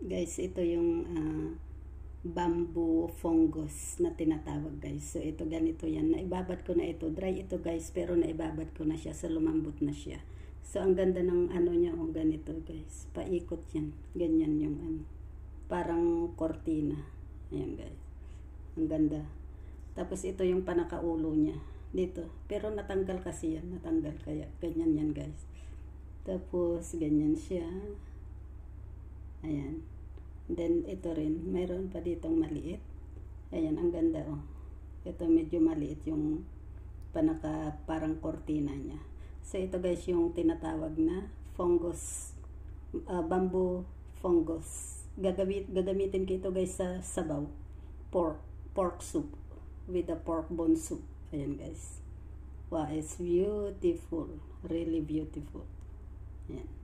Guys, ito yung bamboo fungus na tinatawag guys. So ito ganito yan. Naibabad ko na ito. Dry ito guys, pero naibabad ko na siya. So lumambot na siya. So ang ganda ng ano niya, oh, ganito guys. Paikot yan. Ganyan yung ano. Parang kortina. Ayan guys. Ang ganda. Tapos ito yung panakaulo niya. Dito. Pero natanggal kasi yan. Natanggal kaya. Ganyan yan guys. Tapos ganyan siya. Ayan. Then, ito rin. Mayroon pa ditong maliit. Ayan, ang ganda, oh. Ito, medyo maliit yung parang kortina niya. So, ito guys, yung tinatawag na fungus. Bamboo fungus. Gagamitin ko ito guys sa sabaw. Pork soup. With the pork bone soup. Ayan guys. Wow, it's beautiful. Really beautiful. Ayan.